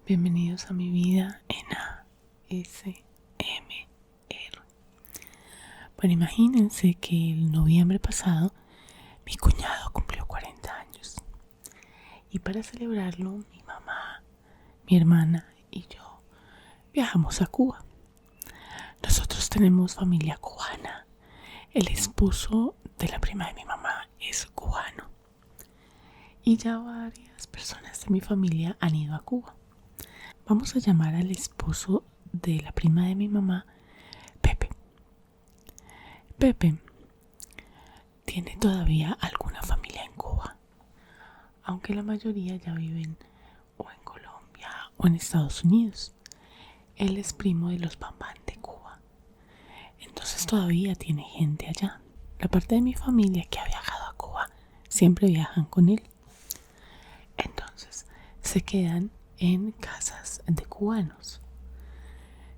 Bienvenidos a mi vida en ASMR. Bueno, imagínense que el noviembre pasado mi cuñado cumplió 40 años. Y para celebrarlo, mi mamá, mi hermana y yo viajamos a Cuba. Nosotros tenemos familia cubana. El esposo de la prima de mi mamá es cubano. Y ya varias personas de mi familia han ido a Cuba. Vamos a llamar al esposo de la prima de mi mamá Pepe. Pepe tiene todavía alguna familia en Cuba, aunque la mayoría ya viven o en Colombia o en Estados Unidos. Él es primo de los Bambán de Cuba, entonces todavía tiene gente allá. La parte de mi familia que ha viajado a Cuba siempre viajan con él. Entonces se quedan en casas de cubanos,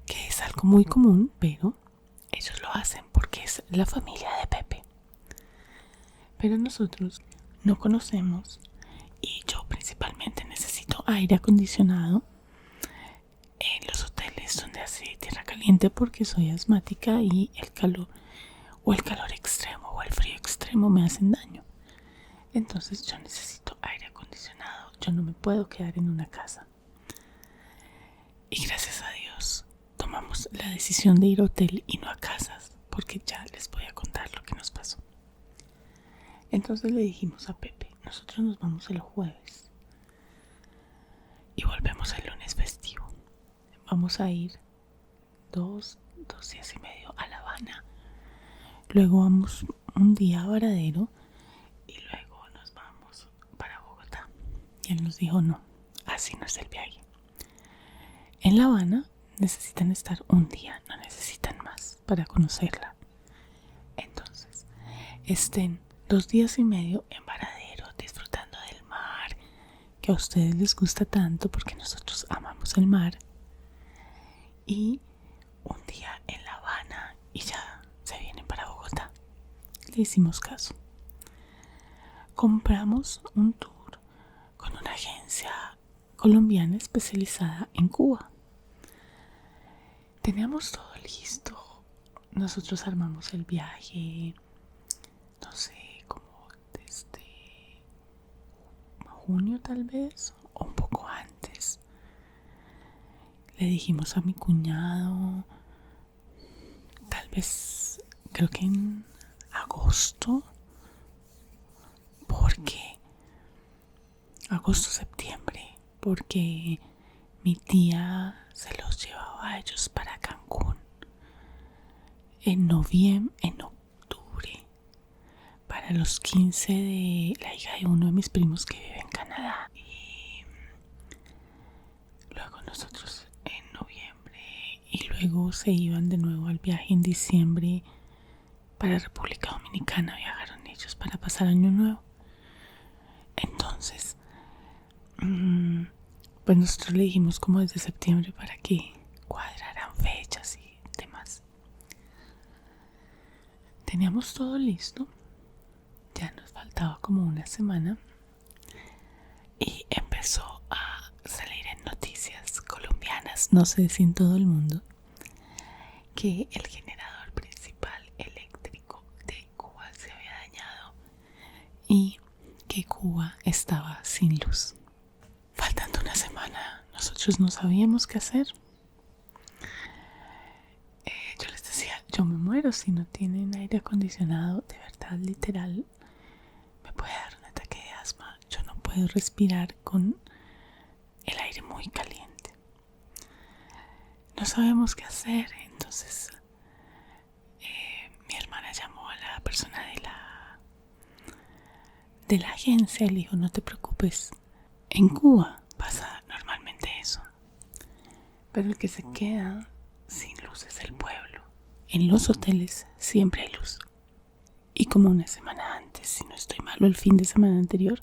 que es algo muy común, pero ellos lo hacen porque es la familia de Pepe. Pero nosotros no conocemos y yo principalmente necesito aire acondicionado en los hoteles donde hace tierra caliente porque soy asmática y el calor extremo o el frío extremo me hacen daño. Entonces yo necesito aire acondicionado. Yo no me puedo quedar en una casa. Y gracias a Dios tomamos la decisión de ir a hotel y no a casas, porque ya les voy a contar lo que nos pasó. Entonces le dijimos a Pepe, nosotros nos vamos el jueves y volvemos el lunes festivo. Vamos a ir dos días y medio a La Habana. Luego vamos un día a Varadero y luego nos vamos para Bogotá. Y él nos dijo, no, así no es el viaje. En La Habana necesitan estar un día, no necesitan más para conocerla. Entonces, estén 2 días y medio en Varadero disfrutando del mar, que a ustedes les gusta tanto porque nosotros amamos el mar, y un día en La Habana y ya se vienen para Bogotá. Le hicimos caso. Compramos un tour con una agencia colombiana especializada en Cuba. Teníamos todo listo. Nosotros armamos el viaje, no sé, como desde junio tal vez, o un poco antes. Le dijimos a mi cuñado, tal vez, creo que en agosto, septiembre, porque mi tía se los llevaba a ellos para Cancún en octubre, para los 15 de la hija de uno de mis primos que vive en Canadá. Y luego nosotros en noviembre, y luego se iban de nuevo al viaje en diciembre para República Dominicana. Viajaron ellos para pasar Año Nuevo. Entonces pues nosotros le dijimos como desde septiembre para que cuadraran fechas y demás. Teníamos todo listo, ya nos faltaba como una semana y empezó a salir en noticias colombianas, no sé si en todo el mundo, que el generador principal eléctrico de Cuba se había dañado y que Cuba estaba sin luz. Faltando una semana, nosotros no sabíamos qué hacer. Yo les decía, yo me muero si no tienen aire acondicionado. De verdad, literal, me puede dar un ataque de asma. Yo no puedo respirar con el aire muy caliente. No sabemos qué hacer. Entonces mi hermana llamó a la persona de la agencia y le dijo, no te preocupes, en Cuba pasa normalmente eso, pero el que se queda sin luz es el pueblo. En los hoteles siempre hay luz. Y como una semana antes, si no estoy mal, o el fin de semana anterior,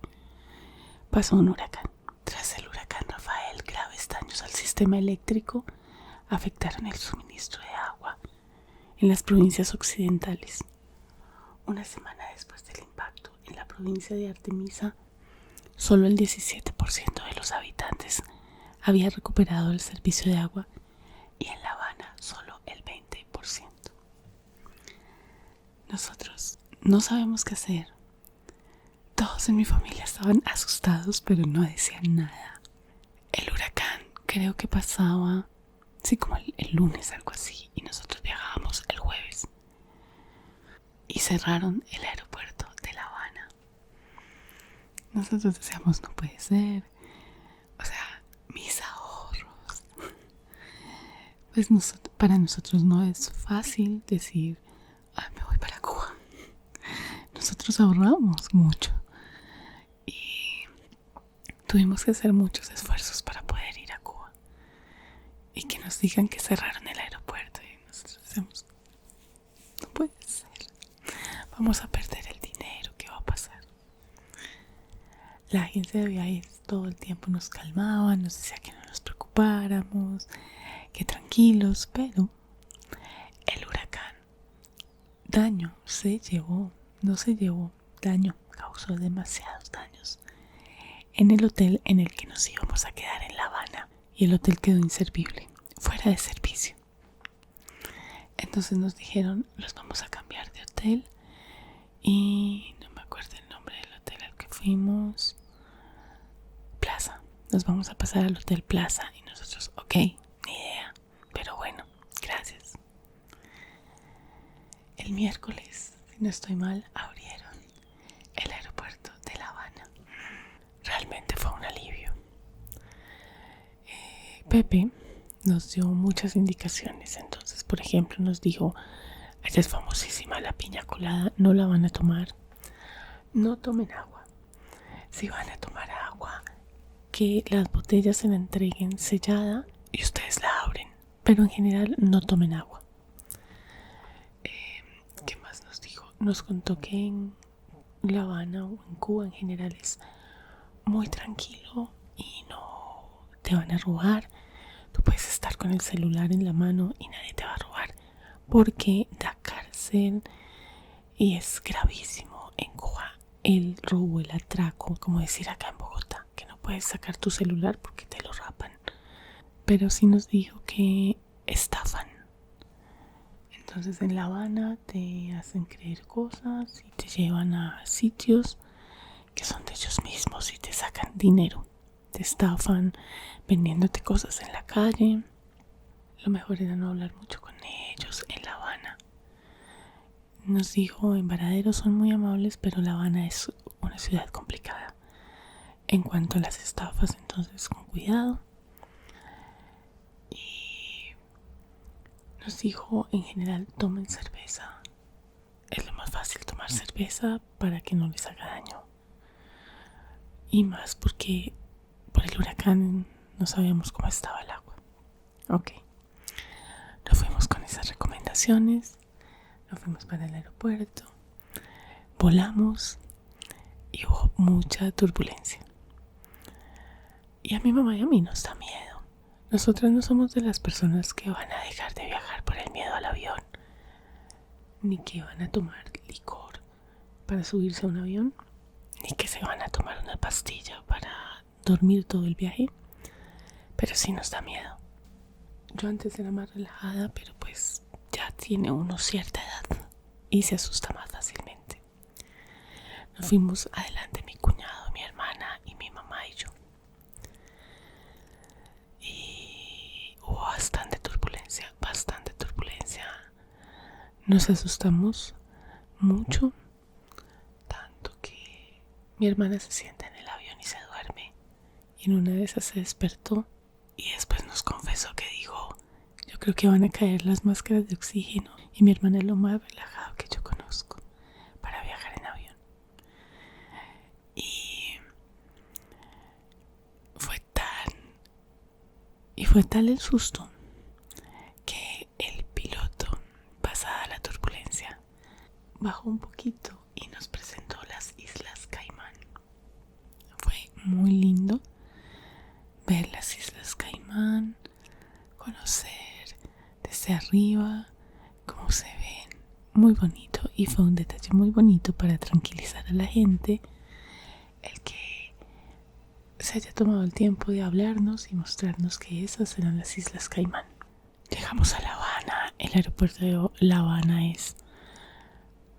pasó un huracán. Tras el huracán Rafael, graves daños al sistema eléctrico afectaron el suministro de agua en las provincias occidentales. Una semana después del impacto, en la provincia de Artemisa, solo el 17% de los habitantes había recuperado el servicio de agua y en La Habana solo el 20%. Nosotros no sabemos qué hacer. Todos en mi familia estaban asustados, pero no decían nada. El huracán creo que pasaba, sí, como el lunes, algo así, y nosotros viajábamos el jueves. Y cerraron el aeropuerto de La Habana. Nosotros decíamos, no puede ser. O sea, mis ahorros. Pues para nosotros no es fácil decir, me voy para Cuba. Nosotros ahorramos mucho. Y tuvimos que hacer muchos esfuerzos para poder ir a Cuba. Y que nos digan que cerraron el aeropuerto. Y nosotros decimos, no puede ser. Vamos a perder el dinero. ¿Qué va a pasar? La agencia de viajes todo el tiempo nos calmaba, nos decía que no nos preocupáramos, que tranquilos, pero el huracán daño, causó demasiados daños en el hotel en el que nos íbamos a quedar en La Habana, y el hotel quedó inservible, fuera de servicio. Entonces nos dijeron, los vamos a cambiar de hotel, y no me acuerdo el nombre del hotel al que fuimos. Plaza, nos vamos a pasar al Hotel Plaza. Y nosotros, ok, ni idea, pero bueno, gracias. El miércoles, si no estoy mal, abrieron el aeropuerto de La Habana. Realmente fue un alivio. Pepe nos dio muchas indicaciones. Entonces, por ejemplo, nos dijo, esta es famosísima la piña colada, no la van a tomar, no tomen agua. Si van a tomar agua, que las botellas se la entreguen sellada y ustedes la abren, pero en general no tomen agua. ¿Qué más nos dijo? Nos contó que en La Habana o en Cuba en general es muy tranquilo y no te van a robar. Tú puedes estar con el celular en la mano y nadie te va a robar, porque da cárcel y es gravísimo en Cuba el robo, el atraco, como decir acá en Bogotá, que no puedes sacar tu celular porque te lo rapan. Pero sí nos dijo que estafan. Entonces en La Habana te hacen creer cosas y te llevan a sitios que son de ellos mismos y te sacan dinero. Te estafan vendiéndote cosas en la calle. Lo mejor era no hablar mucho con ellos en La Habana. Nos dijo, en Varadero son muy amables, pero La Habana es una ciudad complicada en cuanto a las estafas, entonces con cuidado. Y nos dijo, en general, tomen cerveza. Es lo más fácil tomar cerveza para que no les haga daño. Y más porque por el huracán no sabíamos cómo estaba el agua. Ok. Nos fuimos con esas recomendaciones. Nos fuimos para el aeropuerto. Volamos y hubo mucha turbulencia. Y a mi mamá y a mí nos da miedo. Nosotras no somos de las personas que van a dejar de viajar por el miedo al avión, ni que van a tomar licor para subirse a un avión, ni que se van a tomar una pastilla para dormir todo el viaje. Pero sí nos da miedo. Yo antes era más relajada, pero pues ya tiene uno cierta edad y se asusta más fácilmente. Nos fuimos adelante mi cuñado, mi hermana y mi mamá y yo. Y hubo bastante turbulencia. Nos asustamos mucho, tanto que mi hermana se sienta en el avión y se duerme. Y en una de esas se despertó y después nos confesó que dijo, yo creo que van a caer las máscaras de oxígeno. Y mi hermana es lo más relajado que yo conozco para viajar en avión. Y fue tal el susto que el piloto, pasada la turbulencia, bajó un poquito y nos presentó las Islas Caimán. Fue muy lindo ver las Islas Caimán, conocer desde arriba cómo se ven, muy bonito. Y fue un detalle muy bonito para tranquilizar a la gente, el que se haya tomado el tiempo de hablarnos y mostrarnos que esas eran las Islas Caimán. Llegamos a La Habana. El aeropuerto de La Habana es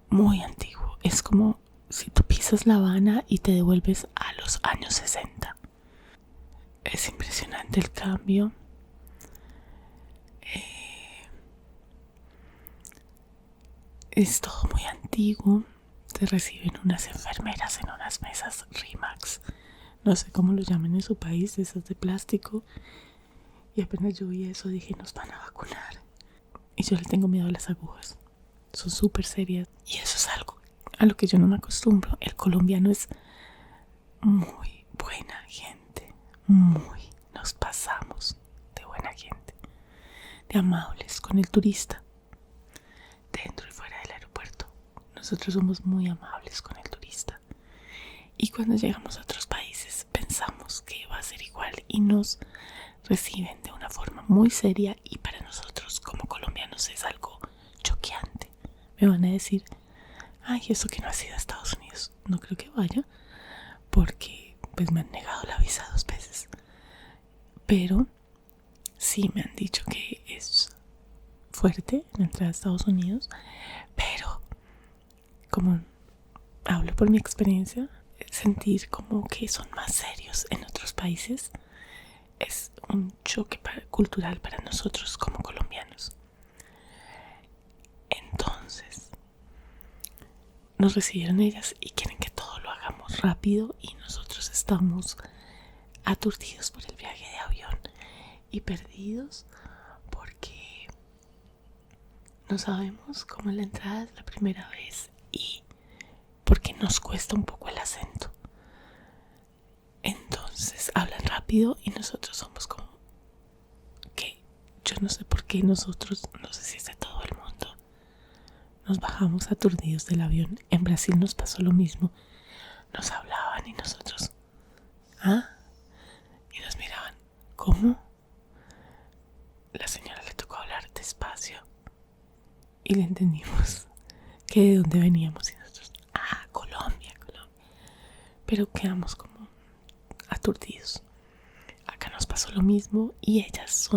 muy antiguo. Es como si tú pisas La Habana y te devuelves a los años 60. Es impresionante el cambio. Es todo muy antiguo. Te reciben unas enfermeras en unas mesas Rimax. No sé cómo lo llaman en su país, esas de plástico. Y apenas yo vi eso dije, nos van a vacunar. Y yo le tengo miedo a las agujas. Son súper serias. Y eso es algo a lo que yo no me acostumbro. El colombiano es muy buena gente. Nos pasamos de buena gente. De amables con el turista. Dentro y fuera del aeropuerto. Nosotros somos muy amables con el turista. Y cuando llegamos a otros países pensamos que va a ser igual y nos reciben de una forma muy seria, y para nosotros como colombianos es algo choqueante. Me van a decir, ay, eso que no has ido a Estados Unidos. No creo que vaya porque pues me han negado la visa 2 veces. Pero sí me han dicho que es fuerte la entrada a Estados Unidos, pero como hablo por mi experiencia, sentir como que son más serios en otros países es un choque cultural para nosotros como colombianos. Entonces nos recibieron ellas y quieren que todo lo hagamos rápido, y nosotros estamos aturdidos por el viaje de avión y perdidos porque no sabemos cómo la entrada es la primera vez y porque nos cuesta un poco el acento. Entonces hablan rápido y nosotros somos como que yo no sé por qué nosotros, no sé si es de todo el mundo, nos bajamos aturdidos del avión. En Brasil nos pasó lo mismo. Nos hablaban y nosotros, y nos miraban, ¿cómo? La señora le tocó hablar despacio y le entendimos que de dónde veníamos y nosotros, Colombia. Pero quedamos como aturdidos. Acá nos pasó lo mismo y ellas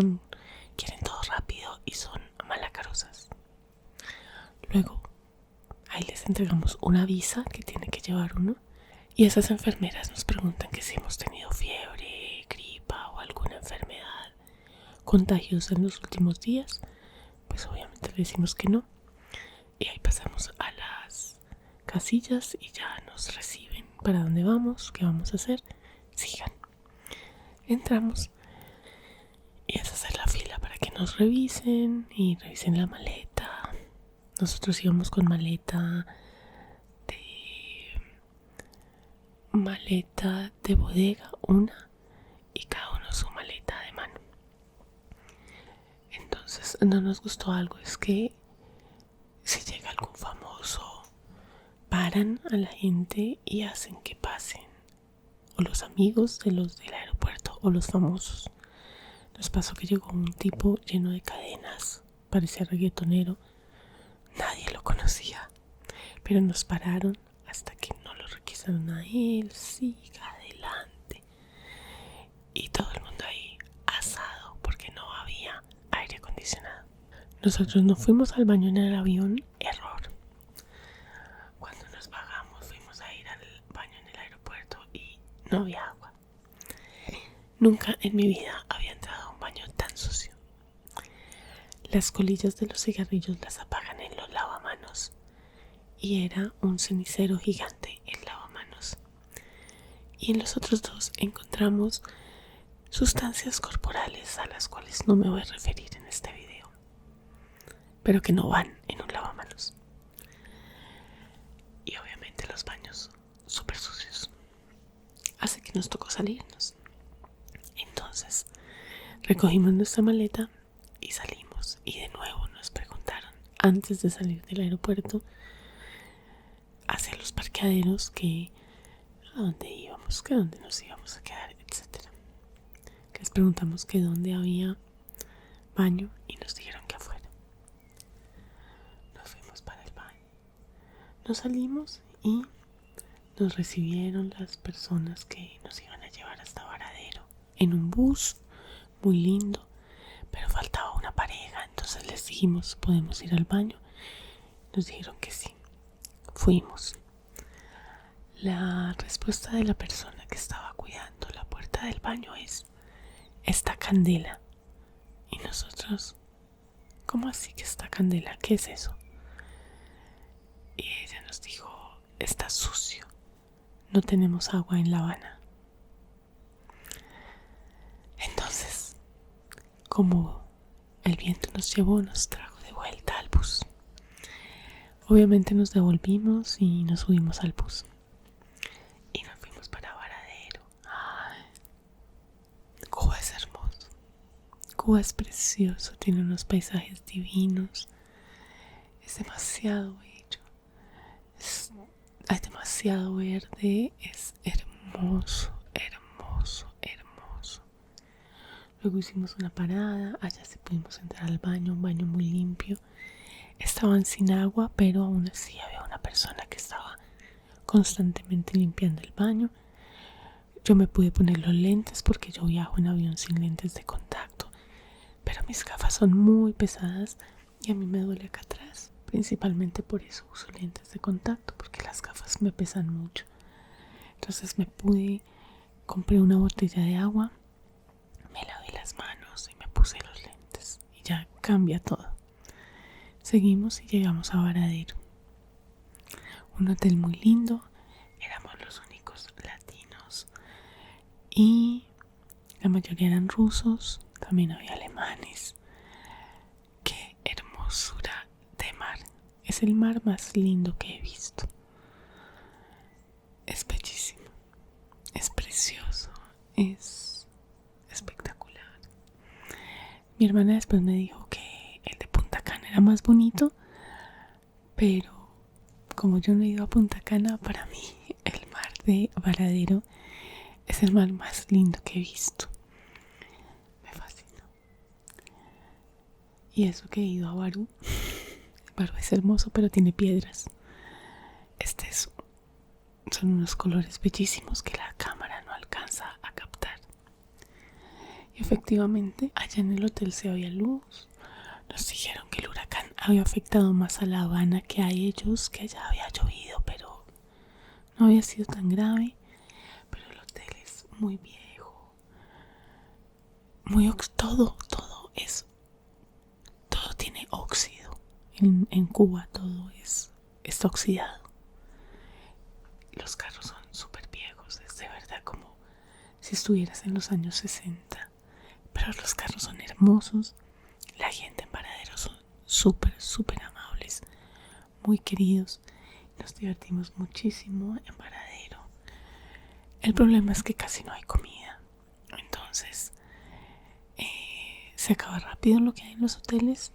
quieren todo rápido y son malacarosas. Luego ahí les entregamos una visa que tiene que llevar uno, y esas enfermeras nos preguntan que si hemos tenido fiebre, gripa o alguna enfermedad contagiosa en los últimos días. Pues obviamente le decimos que no, y ahí pasamos a las casillas y ya nos reciben. ¿Para dónde vamos? ¿Qué vamos a hacer? Sigan. Entramos y es hacer la fila para que nos revisen y revisen la maleta. Nosotros íbamos con maleta de bodega, una, y cada uno su maleta de mano. Entonces no nos gustó algo, es que si llega algún famoso, paran a la gente y hacen que pasen, o los amigos de los del aeropuerto o los famosos. Nos pasó que llegó un tipo lleno de cadenas, parecía reggaetonero, nadie lo conocía, pero nos pararon hasta que no lo requisaron a él. Siga adelante. Y todo el mundo ahí asado porque no había aire acondicionado. Nosotros no fuimos al baño en el avión, error. Cuando nos bajamos fuimos a ir al baño en el aeropuerto y no había agua. Nunca en mi vida había entrado a un baño tan sucio. Las colillas de los cigarrillos las apagan en los lavamanos y era un cenicero gigante el lavamanos. Y en los otros dos encontramos sustancias corporales a las cuales no me voy a referir en este video, pero que no van en un lavamanos. Y obviamente los baños súper sucios. Así que nos tocó salirnos. Entonces recogimos nuestra maleta y salimos. Y de nuevo nos preguntaron antes de salir del aeropuerto hacia los parqueaderos que a dónde íbamos, que dónde nos íbamos a quedar, etcétera. Les preguntamos que dónde había baño y nos dijeron que afuera. Nos fuimos para el baño. Nos salimos y nos recibieron las personas que nos iban a llevar hasta en un bus muy lindo, pero faltaba una pareja. Entonces les dijimos, ¿podemos ir al baño? Nos dijeron que sí. Fuimos. La respuesta de la persona que estaba cuidando la puerta del baño es: está candela. Y nosotros, ¿cómo así que está candela? ¿Qué es eso? Y ella nos dijo: está sucio, no tenemos agua en La Habana. Entonces, como el viento nos llevó, nos trajo de vuelta al bus. Obviamente nos devolvimos y nos subimos al bus y nos fuimos para Varadero. Ay, Cuba es hermoso, Cuba es precioso, tiene unos paisajes divinos, es demasiado bello, hay demasiado verde, es hermoso, hermoso, hermoso. Luego hicimos una parada, allá sí pudimos entrar al baño, un baño muy limpio. Estaban sin agua, pero aún así había una persona que estaba constantemente limpiando el baño. Yo me pude poner los lentes porque yo viajo en avión sin lentes de contacto, pero mis gafas son muy pesadas y a mí me duele acá atrás. Principalmente por eso uso lentes de contacto, porque las gafas me pesan mucho. Entonces compré una botella de agua, me lavé las manos y me puse los lentes y ya cambia todo. Seguimos y llegamos a Varadero, un hotel muy lindo. Éramos los únicos latinos y la mayoría eran rusos, también había alemanes. Qué hermosura de mar, es el mar más lindo que he visto. Es bellísimo, es precioso, es espectacular. Mi hermana después me dijo que el de Punta Cana era más bonito, pero como yo no he ido a Punta Cana, para mí el mar de Varadero es el mar más lindo que he visto. Me fascina. Y eso que he ido a Barú. Barú es hermoso, pero tiene piedras. Son unos colores bellísimos que la cámara no alcanza a captar. Y efectivamente, allá en el hotel se había luz. Nos dijeron que el huracán había afectado más a La Habana que a ellos, que allá había llovido, pero no había sido tan grave. Pero el hotel es muy viejo, todo tiene óxido. En Cuba todo está oxidado. Los carros son súper viejos, es de verdad como si estuvieras en los años 60. Pero los carros son hermosos. La gente en Varadero son súper amables, muy queridos. Nos divertimos muchísimo en Varadero. El problema es que casi no hay comida. Entonces, se acaba rápido lo que hay en los hoteles.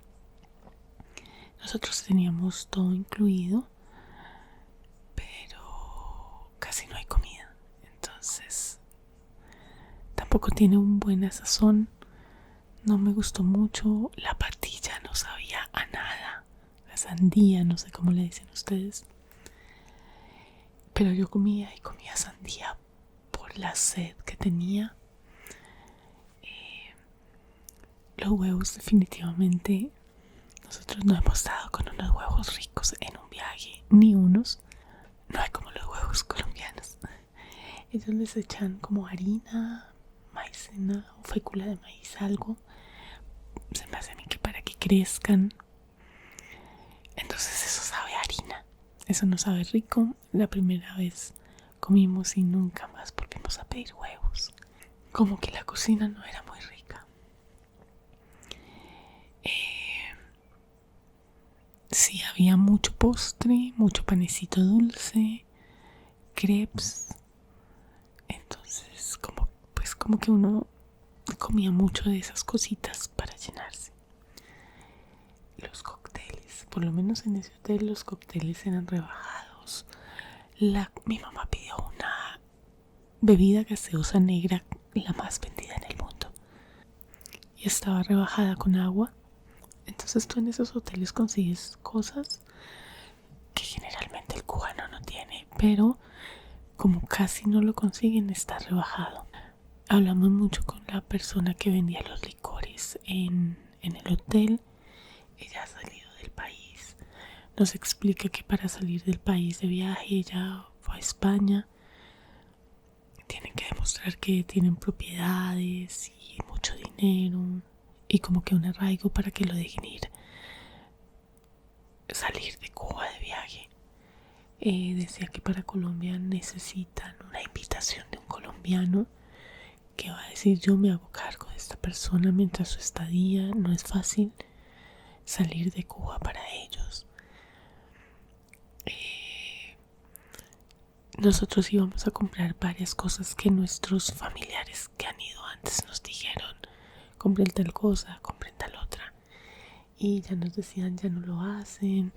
Nosotros teníamos todo incluido, pero casi no hay comida. Entonces, tampoco tiene un buen sazón. No me gustó mucho. La patilla no sabía a nada. La sandía, no sé cómo le dicen ustedes. Pero yo comía sandía por la sed que tenía. Los huevos definitivamente. Nosotros no hemos dado con unos huevos ricos en un viaje. Ni unos. No hay como los huevos colombianos. Ellos les echan como harina, maicena o fécula de maíz, algo. Se me hace a mí que para que crezcan. Entonces eso sabe a harina. Eso no sabe rico. La primera vez comimos y nunca más volvimos a pedir huevos. Como que la cocina no era muy rica. Sí, había mucho postre, mucho panecito dulce, crepes. Entonces como que uno comía mucho de esas cositas para llenarse. Los cócteles, por lo menos en ese hotel los cócteles eran rebajados. Mi mamá pidió una bebida gaseosa negra, la más vendida en el mundo, y estaba rebajada con agua. Entonces tú en esos hoteles consigues cosas que generalmente el cubano no tiene, pero como casi no lo consiguen, está rebajado. hablamos mucho con la persona que vendía los licores en el hotel. Ella ha salido del país. Nos explica que para salir del país de viaje ella fue a España. Tienen que demostrar que tienen propiedades y mucho dinero y como que un arraigo para que lo dejen ir. Salir de Cuba de viaje. Decía que para Colombia necesitan una invitación de un colombiano que va a decir: yo me hago cargo de esta persona mientras su estadía. No es fácil salir de Cuba para ellos. Nosotros íbamos a comprar varias cosas que nuestros familiares que han ido antes nos dijeron: compren tal cosa, compren tal otra. Y ya nos decían: ya no lo hacen,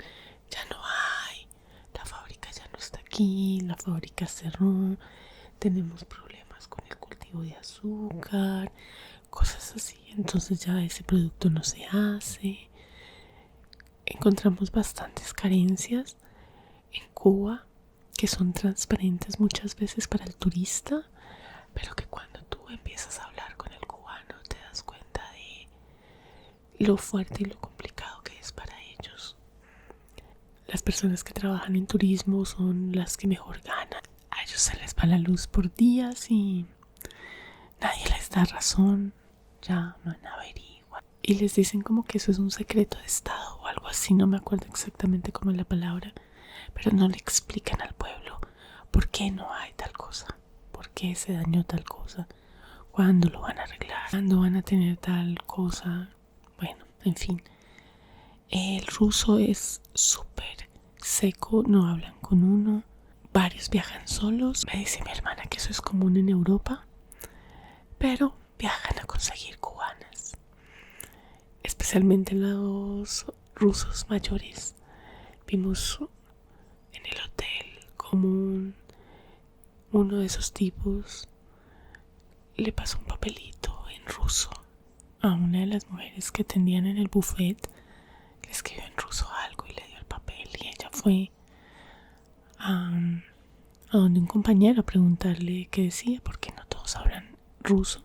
ya no hay, la fábrica ya no está aquí, la fábrica cerró, tenemos problemas con el cultivo de azúcar, cosas así. Entonces ya ese producto no se hace. Encontramos bastantes carencias en Cuba que son transparentes muchas veces para el turista, pero que cuando tú empiezas a hablar con el cubano te das cuenta de lo fuerte y lo complicado que es para ellos. Las personas que trabajan en turismo son las que mejor ganan. A ellos se les va la luz por días y nadie les da razón. Llaman, averiguan y les dicen como que eso es un secreto de estado o algo así. No me acuerdo exactamente cómo es la palabra, pero no le explican al pueblo por qué no hay tal cosa, por qué se dañó tal cosa, cuándo lo van a arreglar, cuándo van a tener tal cosa. Bueno, en fin, el ruso es súper seco, no hablan con uno. Varios viajan solos. Me dice mi hermana que eso es común en Europa, pero viajan a conseguir cubanas, especialmente los rusos mayores. Vimos en el hotel como uno de esos tipos le pasó un papelito en ruso a una de las mujeres que atendían en el buffet. Le escribió en ruso algo y le dio el papel, y ella fue a donde un compañero a preguntarle qué decía, porque no todos hablan ruso,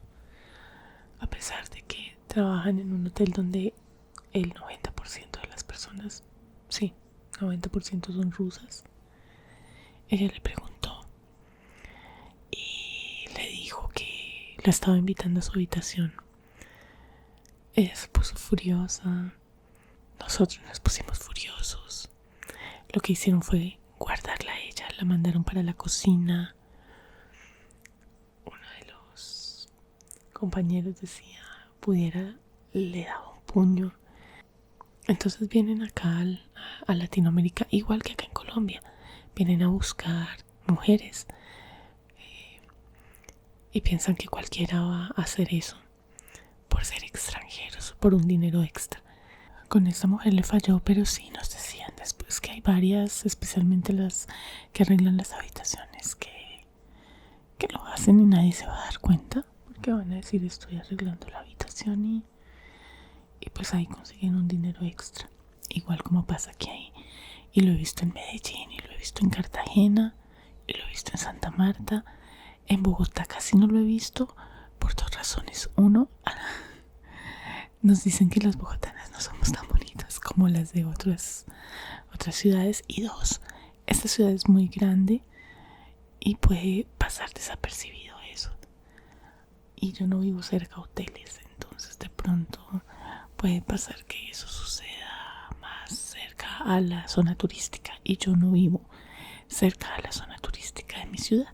a pesar de que trabajan en un hotel donde el 90% de las personas, sí, 90% son rusas. Ella le preguntó y le dijo que la estaba invitando a su habitación. Ella se puso furiosa. Nosotros nos pusimos furiosos. Lo que hicieron fue guardarla a ella. La mandaron para la cocina. Uno de los compañeros decía: pudiera, le daba un puño. Entonces vienen acá a Latinoamérica, igual que acá en Colombia. Vienen a buscar mujeres y piensan que cualquiera va a hacer eso por ser extranjeros, por un dinero extra. Con esta mujer le falló, pero sí nos decían después que hay varias, especialmente las que arreglan las habitaciones, que lo hacen y nadie se va a dar cuenta, porque van a decir: estoy arreglando la habitación, y pues ahí consiguen un dinero extra, igual como pasa aquí. Y lo he visto en Medellín, y lo he visto en Cartagena, y lo he visto en Santa Marta. En Bogotá casi no lo he visto por dos razones. Uno, nos dicen que las bogotanas no somos tan bonitas como las de otras ciudades. Y dos, esta ciudad es muy grande y puede pasar desapercibido eso. Y yo no vivo cerca a hoteles, entonces de pronto puede pasar que eso suceda más cerca a la zona turística, y yo no vivo cerca a la zona turística de mi ciudad.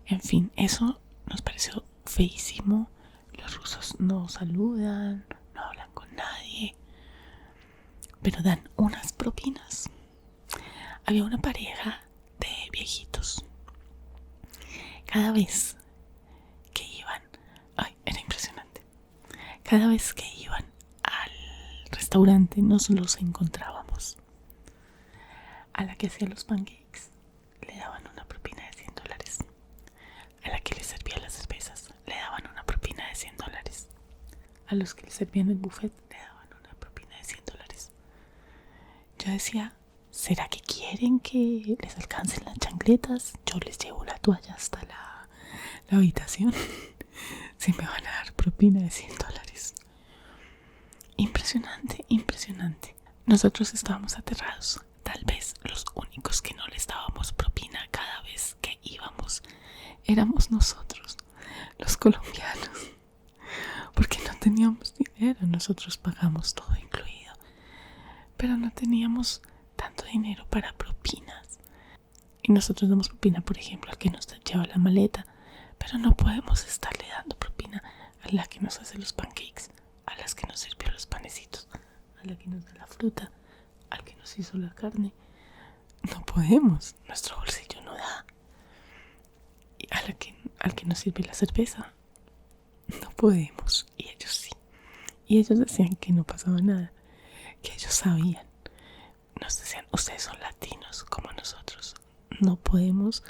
En fin, eso nos pareció feísimo. Los rusos no saludan, no hablan con nadie, pero dan unas propinas. Había una pareja de viejitos. Cada vez que iban, era impresionante. Cada vez que iban al restaurante nos los encontrábamos. A la que hacía los pancakes le daban una propina de $100. A la que le servía las cervezas le daban una propina de $100. A los que le servían el buffet le daban una propina de $100. Yo decía: ¿será que quieren que les alcancen las chancletas? Yo les llevo la toalla hasta la habitación si me van a dar propina de $100. Impresionante, impresionante. Nosotros estábamos aterrados. Tal vez los únicos que no les dábamos propina cada vez que íbamos éramos nosotros, los colombianos, porque no teníamos dinero. Nosotros pagamos todo incluido, pero no teníamos tanto dinero para propinas. Y nosotros damos propina, por ejemplo, al que nos lleva la maleta, pero no podemos estarle dando propina a la que nos hace los pancakes, a las que nos sirvió los panecitos, a la que nos da la fruta, al que nos hizo la carne. No podemos, nuestro bolsillo no da. Y al que nos sirve la cerveza, no podemos. Y ellos sí. Y ellos decían que no pasaba nada, que ellos sabían. Nos decían, ustedes son latinos como nosotros. No podemos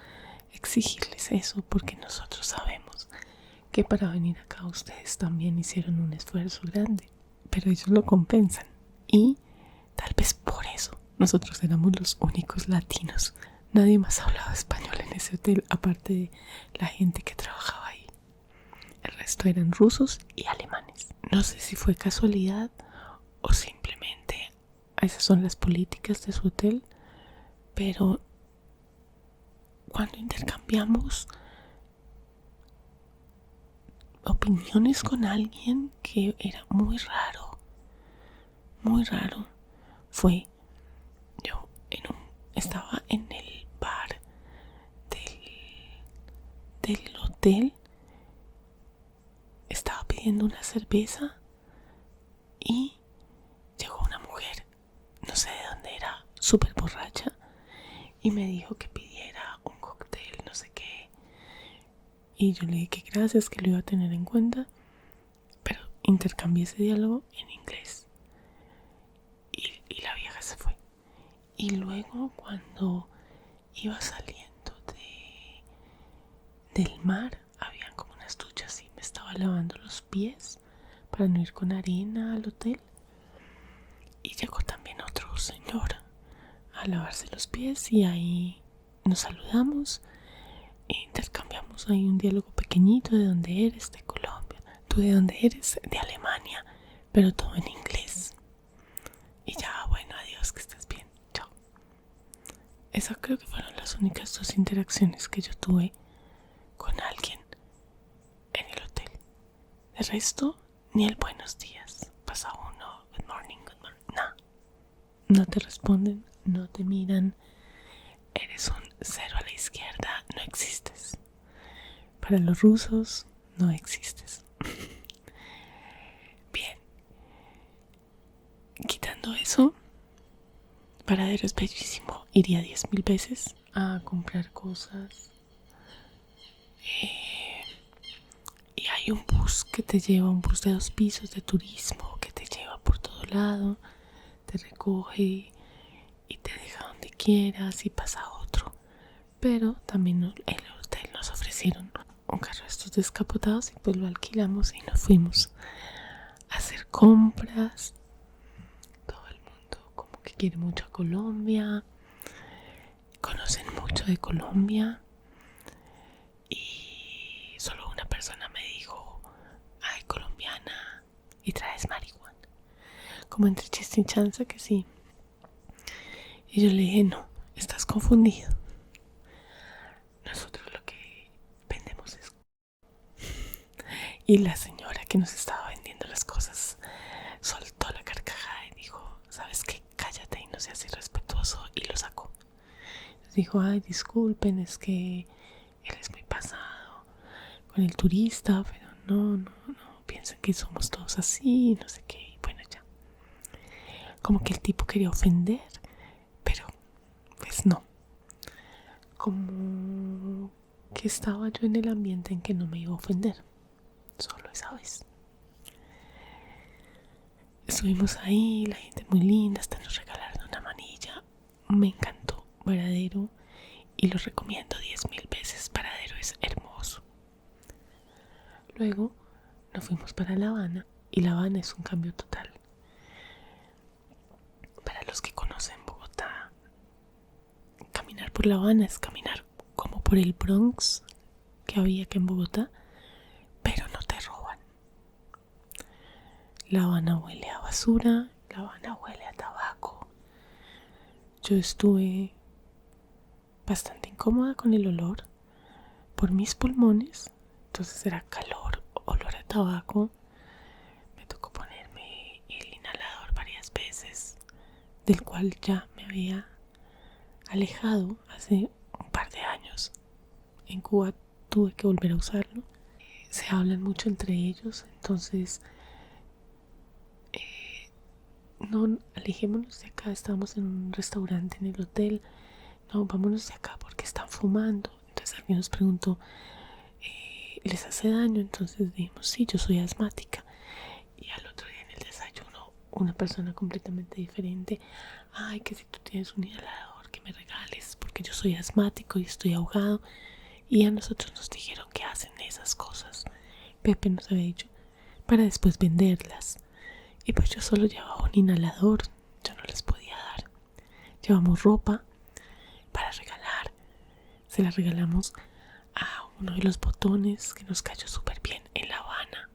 exigirles eso porque nosotros sabemos que para venir acá ustedes también hicieron un esfuerzo grande, pero ellos lo compensan. Y tal vez por eso nosotros éramos los únicos latinos. Nadie más hablaba español en ese hotel, aparte de la gente que trabajaba ahí. El resto eran rusos y alemanes. No sé si fue casualidad o simplemente esas son las políticas de su hotel, pero cuando intercambiamos opiniones con alguien que era muy raro, fue yo estaba en el bar del hotel, estaba pidiendo una cerveza y llegó una mujer, no sé de dónde era, súper borracha, y me dijo que pidiera un cóctel, no sé qué. Y yo le dije que gracias, que lo iba a tener en cuenta, pero intercambié ese diálogo en inglés. Y la vieja se fue. Y luego cuando iba saliendo del mar, habían como unas duchas y me estaba lavando los pies para no ir con arena al hotel. Y llegó también otro señor a lavarse los pies y ahí nos saludamos e intercambiamos ahí un diálogo pequeñito de dónde eres, de Colombia, tú de dónde eres, de Alemania, pero todo en inglés. Y ya, bueno, adiós, que estés bien, chao. Esas creo que fueron las únicas 2 interacciones que yo tuve con alguien en el hotel. De resto, ni el buenos días. Pasa uno, good morning, no te responden, no te miran. Eres un 0 a la izquierda, no existes. Para los rusos, no existes. Bien. Quitando eso, Paradero es bellísimo. Iría 10.000 veces a comprar cosas. Y hay un bus que te lleva, un bus de 2 pisos de turismo que te lleva por todo lado, te recoge y te deja donde quieras y pasa otro. Pero también en el hotel nos ofrecieron un carro de estos descapotados y pues lo alquilamos y nos fuimos a hacer compras. Todo el mundo como que quiere mucho a Colombia, conocen mucho de Colombia y solo una persona me dijo, ay, colombiana, y traes marihuana, como entre chiste y chanza que sí. Y yo le dije, no, estás confundido, nosotros lo que vendemos es... Y la señora que nos estaba vendiendo las cosas soltó la carcajada y dijo, ¿sabes qué? Cállate y no seas irrespetuoso, y lo sacó. Nos dijo, ay, disculpen, es que él es muy pasado con el turista, pero no, piensan que somos todos así, no sé qué, y bueno, ya. Como que el tipo quería ofender, pero pues no. Como que estaba yo en el ambiente en que no me iba a ofender, solo esa vez. Estuvimos ahí, la gente muy linda, hasta nos regalaron una manilla. Me encantó Varadero y lo recomiendo 10.000 veces. Varadero es hermoso. Luego nos fuimos para La Habana y La Habana es un cambio total. Para los que conocen Bogotá, caminar por La Habana es caminar como por el Bronx, que que había que en Bogotá, pero no te roban. La Habana huele a basura, La Habana huele a tabaco. Yo estuve bastante incómoda con el olor por mis pulmones, entonces era calor, olor a tabaco. Me tocó ponerme el inhalador varias veces, del cual ya me había alejado hace un par de años. En Cuba tuve que volver a usarlo. Se hablan mucho entre ellos, entonces no, alejémonos de acá. Estábamos en un restaurante en el hotel. No, vámonos de acá porque están fumando. Entonces alguien nos preguntó, ¿les hace daño? Entonces dijimos, sí, yo soy asmática. Y al otro día en el desayuno, una persona completamente diferente, ay, que si tú tienes un inhalador que me regales, porque yo soy asmático y estoy ahogado. Y a nosotros nos dijeron que hacen esas cosas. Pepe nos había dicho, para después venderlas. Y pues yo solo llevaba un inhalador, yo no les podía dar. Llevamos ropa para regalar. Se la regalamos a uno de los botones que nos cayó súper bien en La Habana.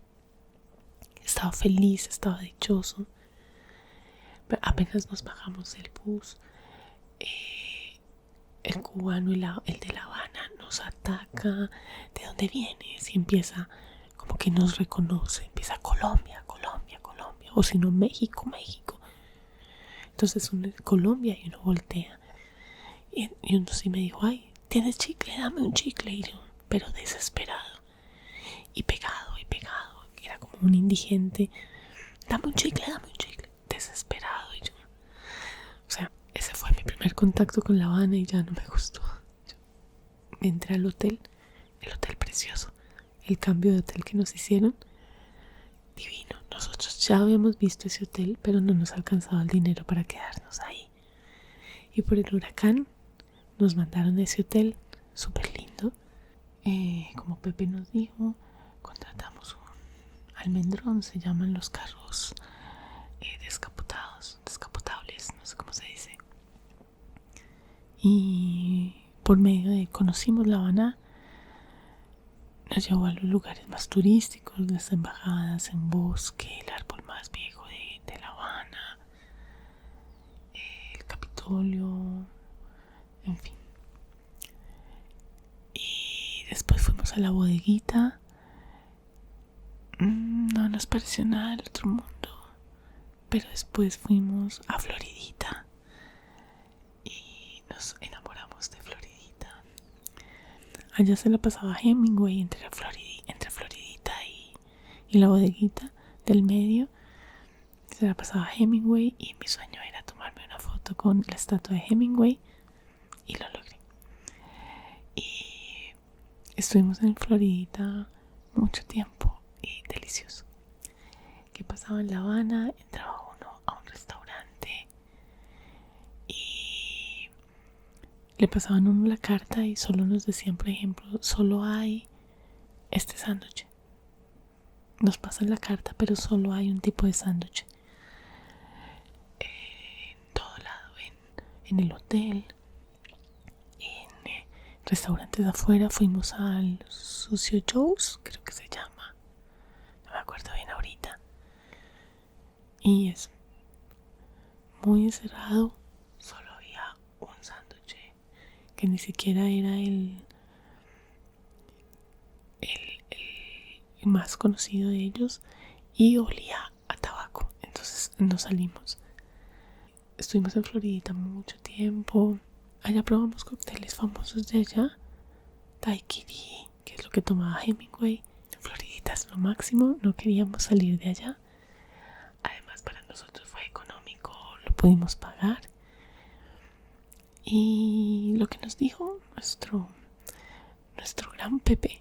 Estaba feliz, estaba dichoso. Pero apenas nos bajamos del bus, el cubano, el de La Habana, nos ataca. ¿De dónde vienes? Y empieza como que nos reconoce. Empieza Colombia, Colombia, Colombia. O si no, México, México. Entonces uno dice Colombia y uno voltea. Y uno sí me dijo, ay, ¿tienes chicle? Dame un chicle. Y yo, pero desesperado. Y pegado, y pegado. Era como un indigente. Dame un chicle, dame un chicle. Desesperado. Y yo, o sea, ese fue mi primer contacto con La Habana y ya no me gustó. Yo entré al hotel, el hotel precioso. El cambio de hotel que nos hicieron, divino. Nosotros ya habíamos visto ese hotel, pero no nos alcanzaba el dinero para quedarnos ahí. Y por el huracán nos mandaron a ese hotel, súper lindo. Como Pepe nos dijo, contratamos un almendrón, se llaman los carros descapotables, no sé cómo se dice. Y por medio de conocimos La Habana, nos llevó a los lugares más turísticos, las embajadas en Bosque, el árbol más viejo de La Habana, el Capitolio, en fin. Y después fuimos a la bodeguita. No nos pareció nada del otro mundo. Pero después fuimos a Floridita y nos enamoramos de Floridita. Allá se la pasaba Hemingway entre Floridita y la bodeguita del medio. Se la pasaba Hemingway y mi sueño era tomarme una foto con la estatua de Hemingway y lo logré. Y estuvimos en Floridita mucho tiempo y delicioso. ¿Qué pasaba en La Habana? Entraba uno a un restaurante y le pasaban a uno la carta y solo nos decían, por ejemplo, solo hay este sándwich. Nos pasan la carta, pero solo hay un tipo de sándwich. En todo lado, en el hotel, en restaurantes afuera, fuimos al Sucio Joe's, creo que se llama. No me acuerdo bien ahorita. Y es muy encerrado, solo había un sándwich que ni siquiera era el más conocido de ellos y olía a tabaco. Entonces nos salimos. Estuvimos en Floridita mucho tiempo. Allá probamos cócteles famosos de allá. Daiquiri, que es lo que tomaba Hemingway. Floridita es lo máximo, no queríamos salir de allá. Además para nosotros fue económico, lo pudimos pagar. Y lo que nos dijo nuestro gran Pepe,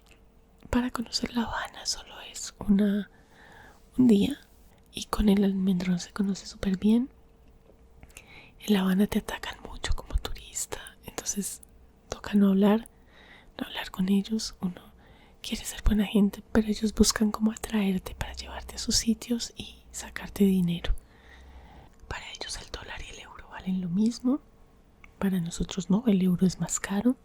para conocer La Habana solo es un día, y con el almendrón se conoce súper bien. En La Habana te atacan mucho como turista, entonces toca no hablar con ellos. Uno quiere ser buena gente, pero ellos buscan cómo atraerte para llevarte a sus sitios y sacarte dinero. Para ellos el dólar y el euro valen lo mismo, para nosotros no, el euro es más caro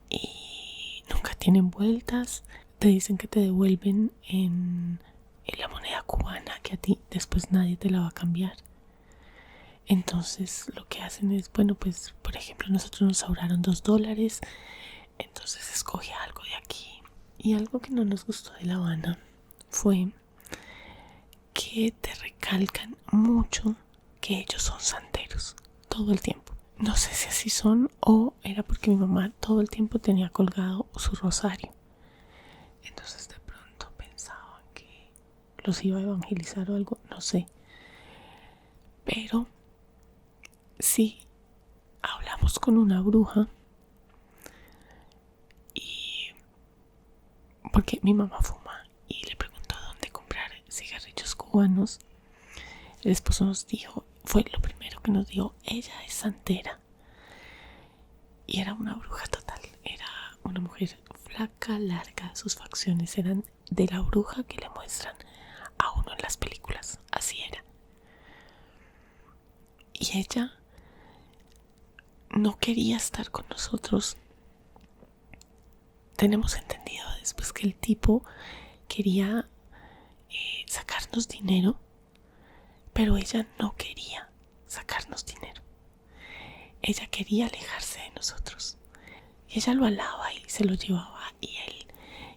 y nunca tienen vueltas, te dicen que te devuelven en la moneda cubana, que a ti después nadie te la va a cambiar. Entonces lo que hacen es, bueno, pues por ejemplo nosotros nos sobraron $2, entonces escoge algo de aquí. Y algo que no nos gustó de La Habana fue que te recalcan mucho que ellos son santeros todo el tiempo. No sé si así son o era porque mi mamá todo el tiempo tenía colgado su rosario. Entonces de pronto pensaban que los iba a evangelizar o algo, no sé. Pero sí hablamos con una bruja y porque mi mamá fuma y le preguntó dónde comprar cigarrillos cubanos. El esposo nos dijo, fue lo primero que nos dijo, ella es santera. Y era una bruja total, era una mujer flaca, larga, sus facciones eran de la bruja que le muestran a uno en las películas, así era. Y ella no quería estar con nosotros. Tenemos entendido después que el tipo quería sacarnos dinero, pero ella no quería sacarnos dinero. Ella quería alejarse de nosotros. Y ella lo alaba y se lo llevaba y él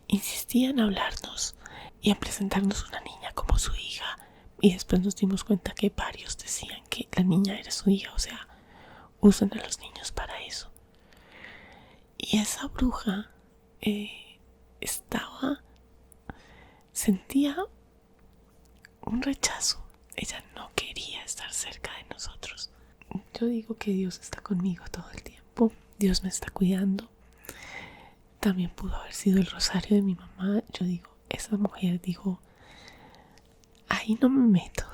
insistía en hablarnos y en presentarnos una niña como su hija. Y después nos dimos cuenta que varios decían que la niña era su hija, o sea, usan a los niños para eso. Y esa bruja sentía un rechazo. Ella no quería estar cerca de nosotros. Yo digo que Dios está conmigo todo el tiempo. Dios me está cuidando. También pudo haber sido el rosario de mi mamá. Yo digo, esa mujer dijo, ahí no me meto.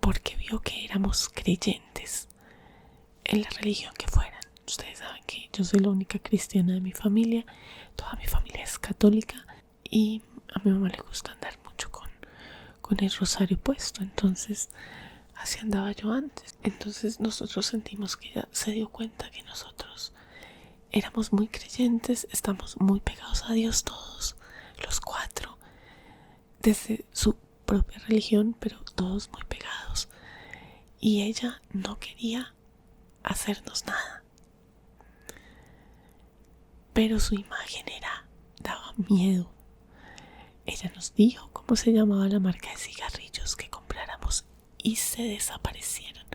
Porque vio que éramos creyentes en la religión que fueran. Ustedes saben que yo soy la única cristiana de mi familia. Toda mi familia es católica. Y a mi mamá le gusta andar mucho con el rosario puesto. Entonces así andaba yo antes. Entonces nosotros sentimos que ella se dio cuenta que nosotros éramos muy creyentes, estamos muy pegados a Dios todos, los cuatro, desde su propia religión, pero todos muy pegados. Y ella no quería hacernos nada. Pero su imagen daba miedo. Ella nos dijo cómo se llamaba la marca de cigarrillos que compráramos y se desaparecieron.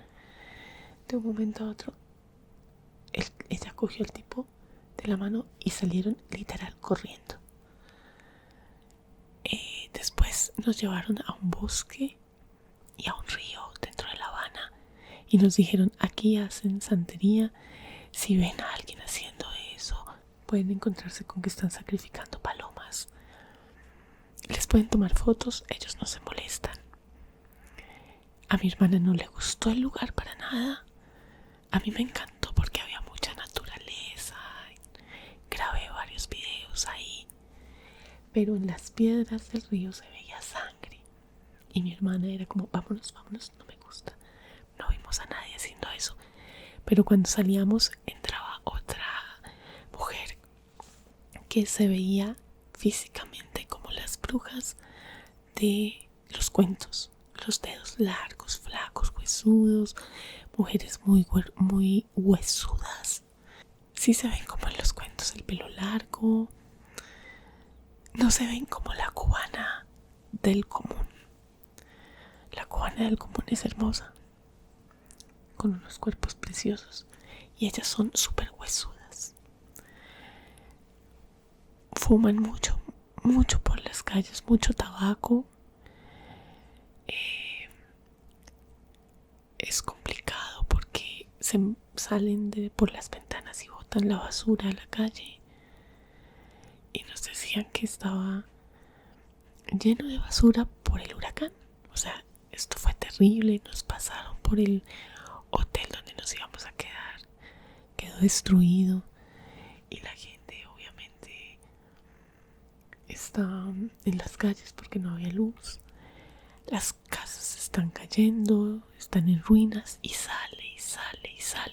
De un momento a otro, ella cogió al tipo de la mano y salieron literal corriendo. Después nos llevaron a un bosque y a un río dentro de La Habana y nos dijeron, aquí hacen santería, si ven a alguien haciendo eso pueden encontrarse con que están sacrificando palomas, les pueden tomar fotos, ellos no se molestan. A mi hermana no le gustó el lugar para nada. A mí me encantó porque había mucha naturaleza, grabé varios videos ahí, pero en las piedras del río se veía sangre y mi hermana era como, vámonos, vámonos, no me gusta. No vimos a nadie haciendo eso, pero cuando salíamos entraba otra mujer que se veía físicamente como las brujas de los cuentos, los dedos largos, flacos, huesudos, mujeres muy huesudas. Sí se ven como en los cuentos, el pelo largo. No se ven como la cubana del común. La cubana del común es hermosa, con unos cuerpos preciosos, y ellas son súper huesudas. Fuman mucho, mucho por las calles, mucho tabaco. Es complicado porque se salen por las ventanas y botan la basura a la calle. Y nos decían que estaba lleno de basura por el huracán. O sea, esto fue terrible. Nos pasaron por el hotel donde nos íbamos a quedar. Quedó destruido. Y la gente obviamente está en las calles porque no había luz. Las casas están cayendo, están en ruinas y sale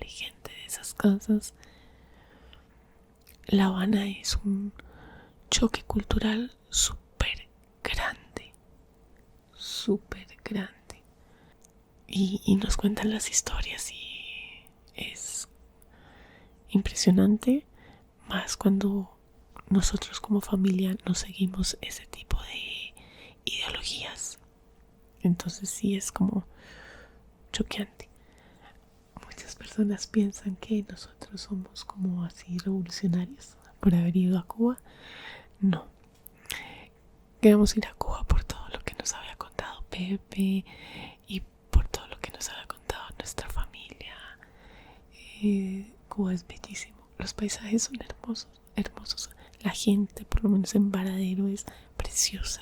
gente de esas casas. La Habana es un choque cultural súper grande, súper grande. Y nos cuentan las historias y es impresionante, más cuando nosotros como familia no seguimos ese tipo de ideologías. Entonces sí es como choqueante. Muchas personas piensan que nosotros somos como así revolucionarios por haber ido a Cuba. No. Queremos ir a Cuba por todo lo que nos había contado Pepe y por todo lo que nos había contado nuestra familia. Cuba es bellísimo. Los paisajes son hermosos, hermosos. La gente, por lo menos en Varadero, es preciosa.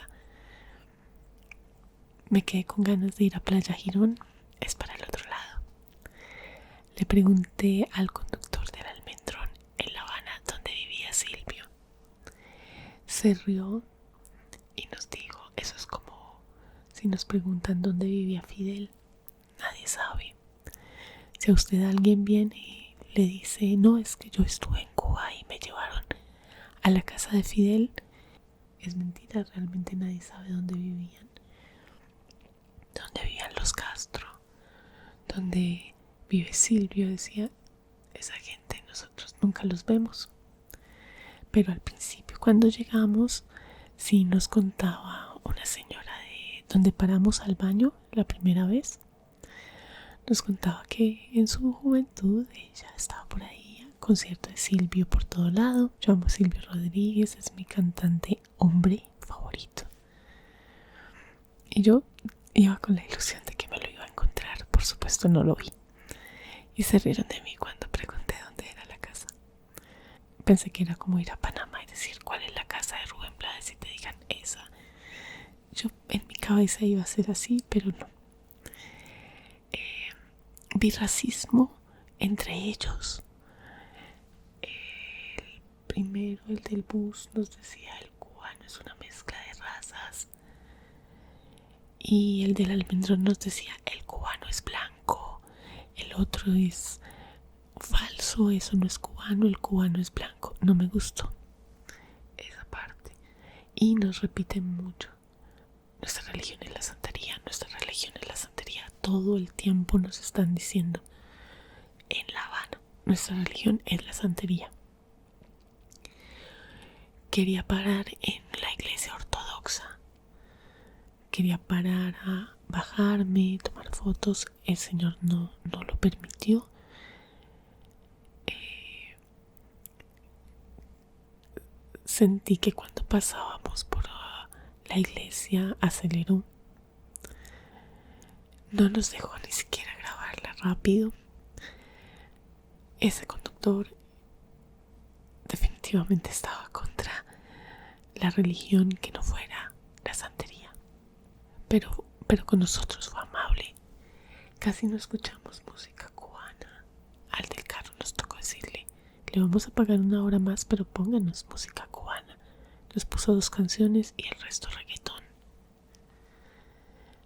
Me quedé con ganas de ir a Playa Girón. Es para el otro lado. Le pregunté al conductor del Almendrón en La Habana donde vivía Silvio. Se rió y nos dijo, eso es como si nos preguntan dónde vivía Fidel. Nadie sabe. Si a usted alguien viene y le dice, no, es que yo estuve en Cuba y me llevaron a la casa de Fidel, es mentira, realmente nadie sabe dónde vivían. Dónde vivían los Castro, dónde vive Silvio, decía, esa gente nosotros nunca los vemos. Pero al principio cuando llegamos, sí nos contaba una señora de donde paramos al baño la primera vez. Nos contaba que en su juventud ella estaba por ahí, concierto de Silvio por todo lado. Yo amo a Silvio Rodríguez, es mi cantante hombre favorito. Y yo iba con la ilusión de que me lo iba a encontrar. Por supuesto no lo vi. Y se rieron de mí cuando pregunté dónde era la casa. Pensé que era como ir a Panamá y decir cuál es la casa de Rubén Blades y te digan esa. Yo en mi cabeza iba a ser así, pero no. Vi racismo entre ellos. El primero, el del bus, nos decía el cubano es una mezcla de razas. Y el del Almendrón nos decía el cubano es blanco, el otro es falso, eso no es cubano, el cubano es blanco. No me gustó esa parte. Y nos repiten mucho, nuestra religión es la santería, nuestra religión es la santería. Todo el tiempo nos están diciendo en La Habana, nuestra religión es la santería. Quería parar en la iglesia ortodoxa, quería parar a bajarme, tomar fotos. El señor no lo permitió. Sentí que cuando pasábamos por la iglesia aceleró. No nos dejó ni siquiera grabarla rápido. Ese conductor definitivamente estaba contra la religión que no fuera la santería. Pero con nosotros fue amable. Casi no escuchamos música cubana. Al del carro nos tocó decirle, le vamos a pagar una hora más, pero pónganos música cubana. Nos puso 2 canciones y el resto reggaetón.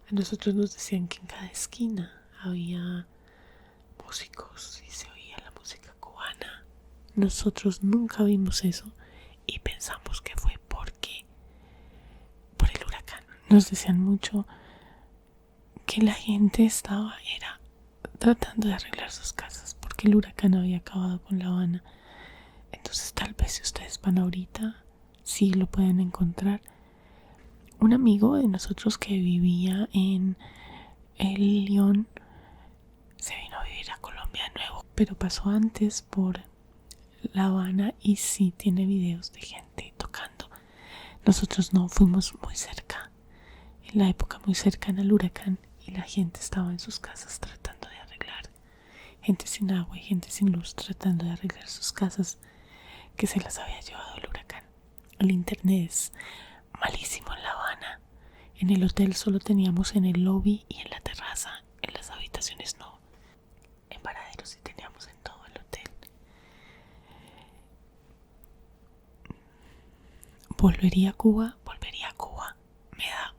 A nosotros nos decían que en cada esquina había músicos y se oía la música cubana. Nosotros nunca vimos eso y pensamos que fue por el huracán. Nos decían mucho que la gente era tratando de arreglar sus casas porque el huracán había acabado con La Habana. Entonces tal vez si ustedes van ahorita sí lo pueden encontrar. Un amigo de nosotros que vivía en el León se vino a vivir a Colombia de nuevo, pero pasó antes por La Habana y sí tiene videos de gente tocando. Nosotros no fuimos muy cerca, en la época muy cercana al huracán, y la gente estaba en sus casas tratando de arreglar. Gente sin agua y gente sin luz tratando de arreglar sus casas que se las había llevado el huracán. El internet es malísimo en La Habana. En el hotel solo teníamos en el lobby y en la terraza. En las habitaciones no. En Varadero sí teníamos en todo el hotel. ¿Volvería a Cuba? Volvería a Cuba. Me da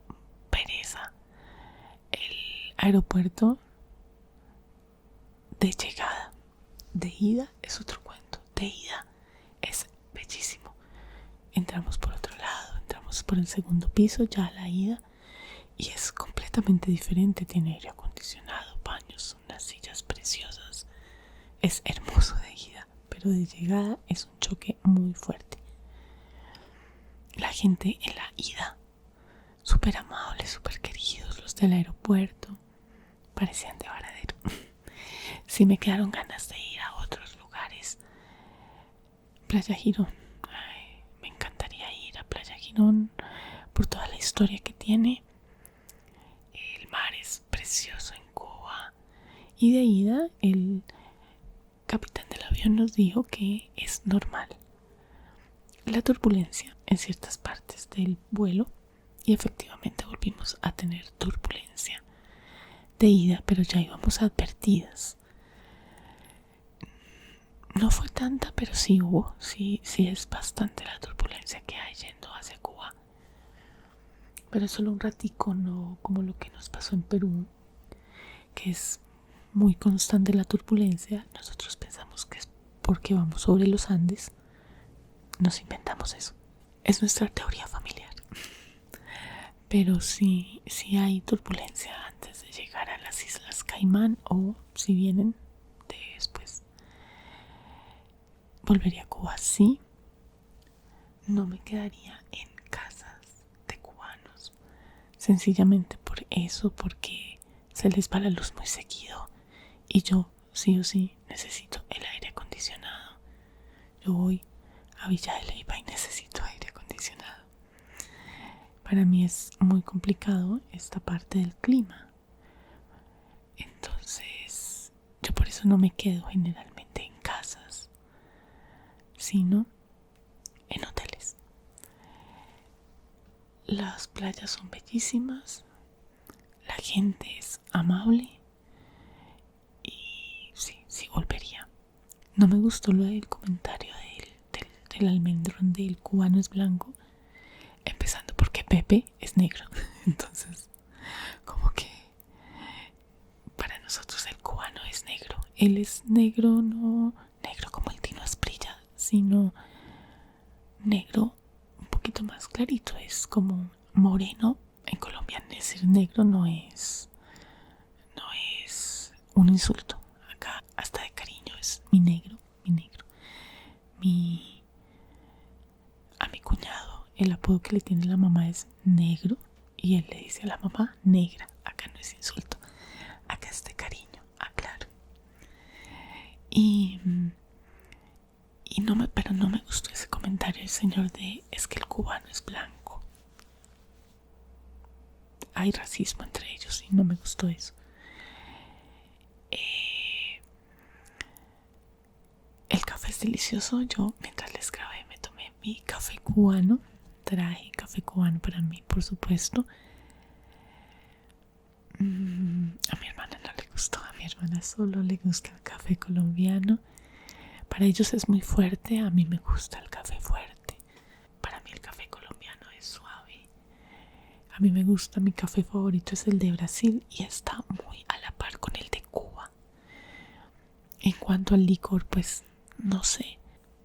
pereza. El aeropuerto de llegada. De ida es otro cuento. De ida es bellísimo. Entramos por otro lado, entramos por el segundo piso, ya a la ida, y es completamente diferente. Tiene aire acondicionado, baños, unas sillas preciosas. Es hermoso de ida, pero de llegada es un choque muy fuerte. La gente en la ida, súper amables, súper queridos, los del aeropuerto, parecían de Varadero. Sí me quedaron ganas de ir a otros lugares. Playa Girón. Ay, me encantaría ir a Playa Girón por toda la historia que tiene. El mar es precioso en Cuba. Y de ida, el capitán del avión nos dijo que es normal la turbulencia en ciertas partes del vuelo, y efectivamente volvimos a tener turbulencia de ida, pero ya íbamos advertidas. No fue tanta, pero sí hubo, sí es bastante la turbulencia que hay yendo hacia Cuba. Pero es solo un ratico, no como lo que nos pasó en Perú, que es muy constante la turbulencia. Nosotros pensamos que es porque vamos sobre los Andes. Nos inventamos eso. Es nuestra teoría familiar. Pero sí hay turbulencia antes de llegar a las Islas Caimán, o si vienen después. Volvería a Cuba, sí. No me quedaría en casas de cubanos. Sencillamente por eso, porque se les va la luz muy seguido. Y yo, sí o sí, necesito el aire acondicionado. Yo voy a Villa de Leyva y necesito aire acondicionado. Para mí es muy complicado esta parte del clima. Entonces, yo por eso no me quedo generalmente en casas, sino en hoteles. Las playas son bellísimas, la gente es amable y sí volvería. No me gustó lo del comentario del almendrón del cubano es blanco, empezando porque Pepe es negro. Entonces, como que para nosotros el cubano es negro. Él es negro, no negro como el Tino Asprilla, sino negro un poquito más clarito. Es como moreno. En Colombia decir negro no es un insulto. Acá hasta de cariño es mi negro. A mi cuñado el apodo que le tiene la mamá es negro, y él le dice a la mamá negra. Acá no es insulto, acá es de cariño, aclaro. Pero no me gustó ese comentario del señor de es que el cubano es blanco. Hay racismo entre ellos y no me gustó eso. El café es delicioso. Yo, mientras les grabé, me tomé mi café cubano. Traje café cubano para mí, por supuesto. A mi hermana no le gustó. A mi hermana solo le gusta el café colombiano. Para ellos es muy fuerte. A mí me gusta el café fuerte. Para mí el café colombiano es suave. A mí me gusta, mi café favorito es el de Brasil y está muy a la par con el de Cuba. En cuanto al licor, pues no sé.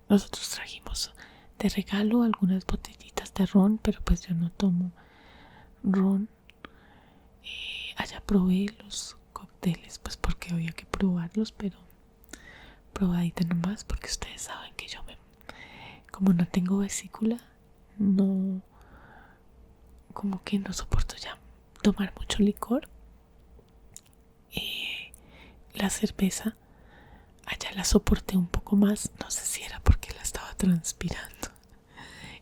Nosotros trajimos de regalo algunas botellitas de ron, pero pues yo no tomo ron. Allá probé los cócteles, pues porque había que probarlos, pero probadita nomás, porque ustedes saben que como no tengo vesícula, no, como que no soporto ya tomar mucho licor. La cerveza allá la soporté un poco más, no sé si era porque la estaba transpirando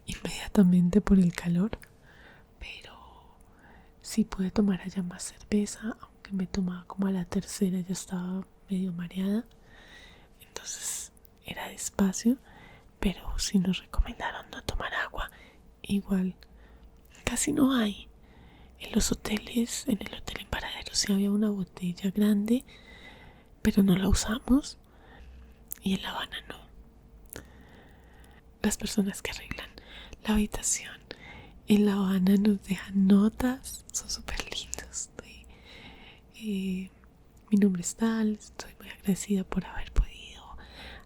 inmediatamente por el calor, pero sí pude tomar allá más cerveza, aunque me tomaba como a la tercera ya estaba medio mareada, entonces era despacio, pero sí nos recomendaron no tomar agua. Igual casi no hay en los hoteles. En el hotel en Varadero sí había una botella grande, pero no la usamos, y en La Habana no. Las personas que arreglan la habitación en La Habana nos dejan notas, son súper lindos. Mi nombre es tal, estoy muy agradecida por haber podido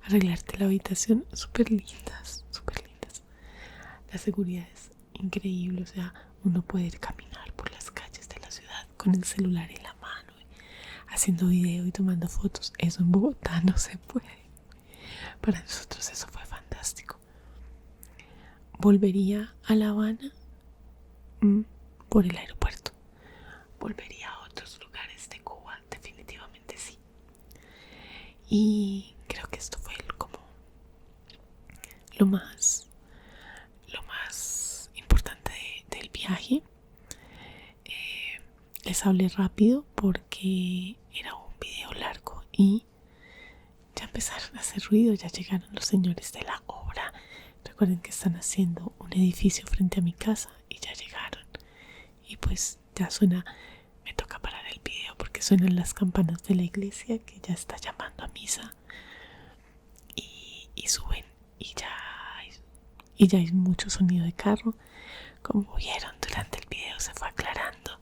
arreglarte la habitación. Súper lindas, súper lindas. La seguridad es increíble, o sea, uno puede ir caminar por las calles de la ciudad con el celular en la mano, haciendo video y tomando fotos. Eso en Bogotá no se puede. Para nosotros eso fue fantástico. ¿Volvería a La Habana? Por el aeropuerto. ¿Volvería a otros lugares de Cuba? Definitivamente sí. Y creo que esto fue como lo más importante del viaje. Les hablé rápido porque era un video largo y ya empezaron a hacer ruido, ya llegaron los señores de la obra. Recuerden que están haciendo un edificio frente a mi casa y ya llegaron. Y pues ya suena, me toca parar el video porque suenan las campanas de la iglesia que ya está llamando a misa. Y suben y ya hay mucho sonido de carro. Como vieron, durante el video se fue aclarando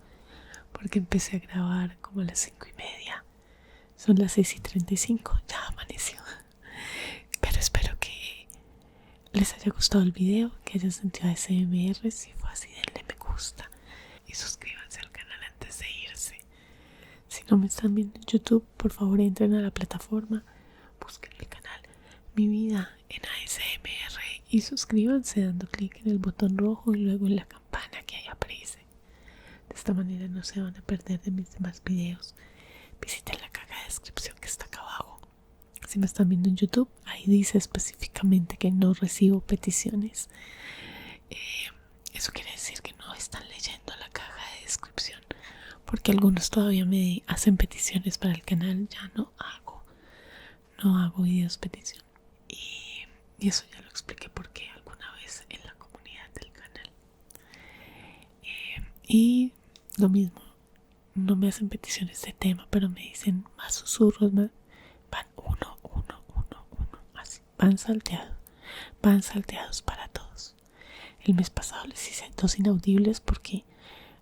porque empecé a grabar como a las 5:30. Son las 6:35, ya amaneció. Pero espero que les haya gustado el video, que hayan sentido ASMR. Si fue así, denle me gusta y suscríbanse al canal antes de irse. Si no me están viendo en YouTube, por favor entren a la plataforma, busquen el canal Mi Vida en ASMR y suscríbanse dando clic en el botón rojo y luego en la campana que ahí aparece. De esta manera no se van a perder de mis demás videos. Visiten la caja de descripción que está acá abajo. Si me están viendo en YouTube, ahí dice específicamente que no recibo peticiones. Eso quiere decir que no están leyendo la caja de descripción, porque algunos todavía me hacen peticiones para el canal. Ya no hago videos petición. Y eso ya lo expliqué porque alguna vez en la comunidad del canal. Y lo mismo, no me hacen peticiones de tema, pero me dicen más susurros, van uno, así, van salteados para todos. El mes pasado les hice 2 inaudibles porque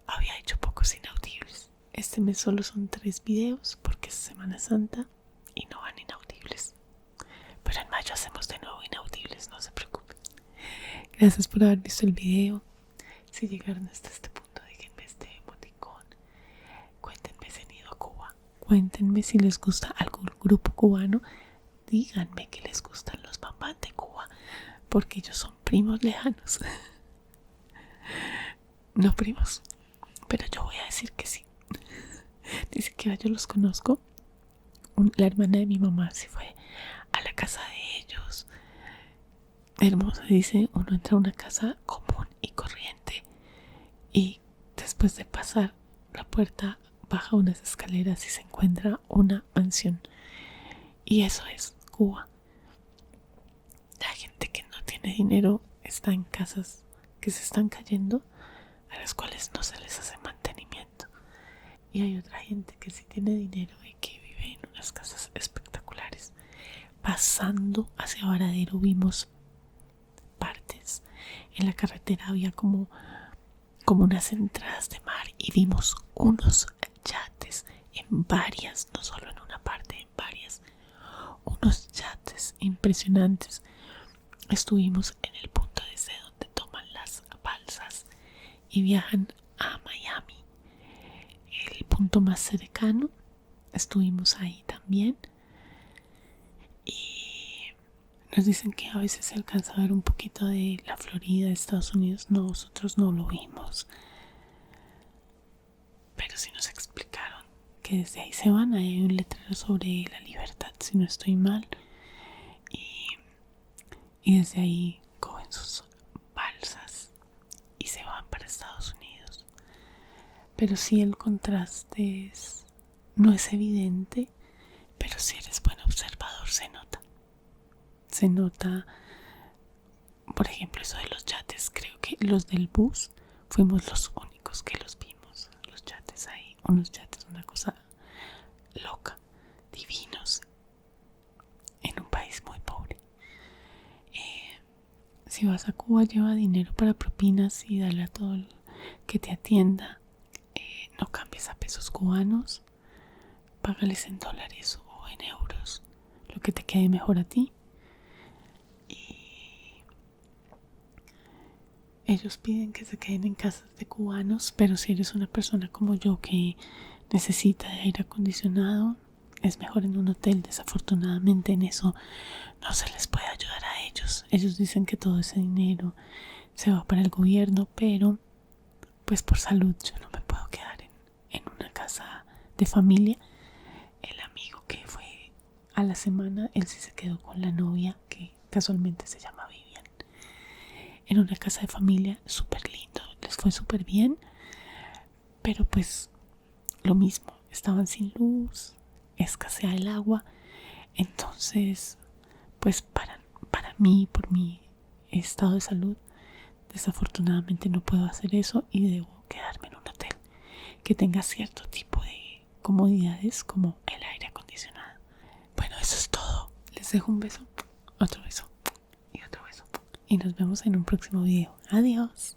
había hecho pocos inaudibles. Este mes solo son 3 videos porque es Semana Santa y no van inaudibles. Pero en mayo hacemos de nuevo inaudibles, no se preocupen. Gracias por haber visto el video. Si llegaron hasta este punto, déjenme este emoticón. Cuéntenme si han ido a Cuba. Cuéntenme si les gusta algún grupo cubano. Díganme que les gustan los Bambán de Cuba, porque ellos son primos lejanos. No primos, pero yo voy a decir que sí. Ni siquiera yo los conozco. La hermana de mi mamá sí fue a la casa de ellos. Hermosa, dice, uno entra a una casa común y corriente y después de pasar la puerta baja unas escaleras y se encuentra una mansión. Y eso es Cuba. La gente que no tiene dinero está en casas que se están cayendo, a las cuales no se les hace mantenimiento. Y hay otra gente que sí tiene dinero y que vive en unas casas espectaculares. Pasando hacia Varadero vimos partes. En la carretera había como unas entradas de mar y vimos unos yates en varias, no solo en una parte, en varias. Unos yates impresionantes. Estuvimos en el punto desde donde toman las balsas y viajan a Miami, el punto más cercano. Estuvimos ahí también y nos dicen que a veces se alcanza a ver un poquito de la Florida, de Estados Unidos. Nosotros no lo vimos, pero sí nos explicaron que desde ahí se van. Hay un letrero sobre la libertad, si no estoy mal, y desde ahí cogen sus balsas y se van para Estados Unidos. Pero sí, el contraste no es evidente, pero si eres buen observador se nota. Por ejemplo, eso de los yates, creo que los del bus fuimos los únicos que los vimos. Los yates ahí, unos yates, una cosa loca, divinos, en un país muy pobre. Si vas a Cuba, lleva dinero para propinas y dale a todo el que te atienda. No cambies a pesos cubanos, págales en dólares o en euros, lo que te quede mejor a ti. ellos piden que se queden en casas de cubanos, pero si eres una persona como yo que necesita de aire acondicionado, es mejor en un hotel. Desafortunadamente en eso no se les puede ayudar a ellos. Ellos dicen que todo ese dinero se va para el gobierno, pero pues por salud yo no me puedo quedar en una casa de familia. El amigo que fue a la semana, él sí se quedó con la novia, que casualmente se llama Vivian, en una casa de familia súper lindo. Les fue súper bien, pero pues lo mismo, estaban sin luz, escasea el agua. Entonces pues para mí, por mi estado de salud, desafortunadamente no puedo hacer eso y debo quedarme en un hotel que tenga cierto tipo de comodidades como el aire acondicionado. Bueno, eso es todo. Les dejo un beso, otro beso y otro beso. Y nos vemos en un próximo video. Adiós.